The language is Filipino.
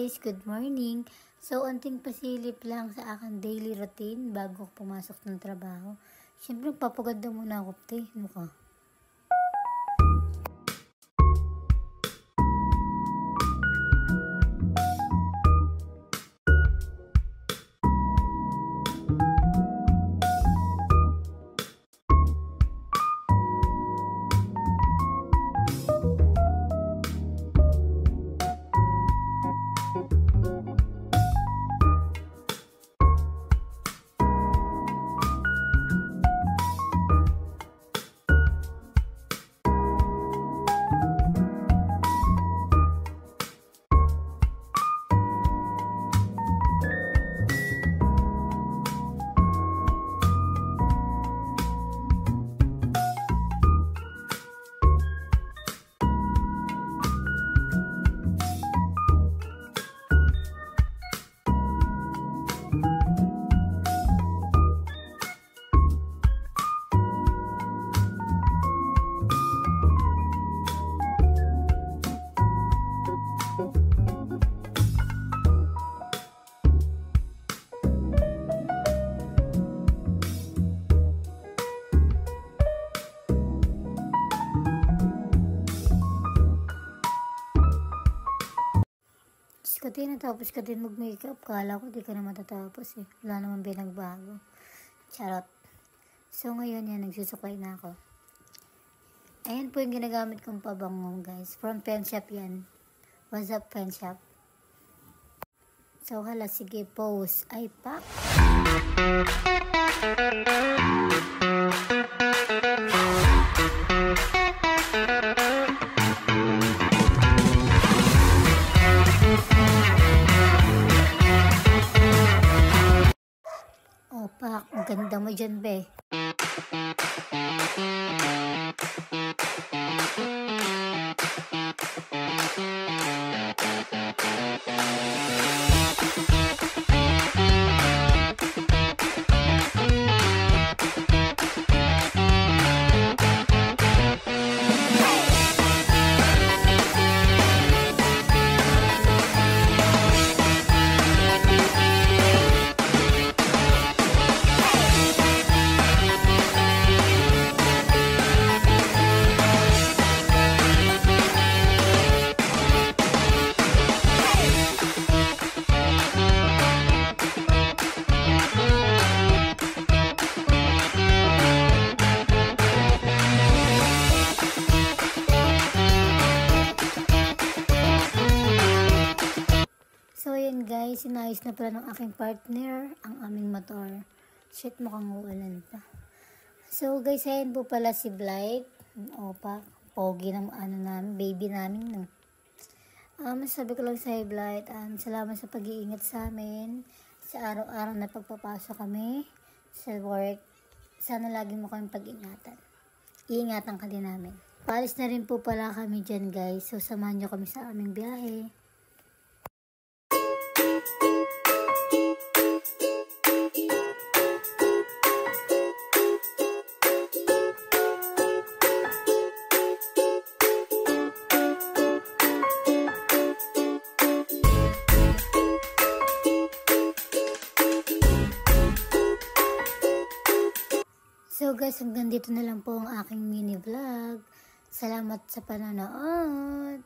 guys, good morning. So, unting pasilip lang sa aking daily routine bago ako pumasok ng trabaho. Siyempre, papaganda muna ako, te. Ano ka? Kasi natapos ka din mag-makeup. Kala ko di ka na matatapos eh. Wala naman binagbago. Charot. So ngayon yan, nagsusukay na ako. Ayan po yung ginagamit kong pabango guys. From Pen Shop yan. What's up Pen Shop? So hala, sige, pose. Ay, pak! Pak, ang ganda mo dyan, be. Guys, sinayos na pala ng aking partner ang aming motor. Shit, mukhang uulan pa. So guys, ayan po pala si Blight. Opa, pogi ng baby namin, no? Sabi ko lang sa Blight, salamat sa pag-iingat sa amin. Sa araw-araw na pagpapasok kami sa work. Sana lagi mo kami pag-ingatan. Iingatan ka din namin. Paalis na rin po pala kami dyan guys. So samahan nyo kami sa aming biyahe. So guys, hanggang dito na lang po ang aking mini vlog. Salamat sa panonood.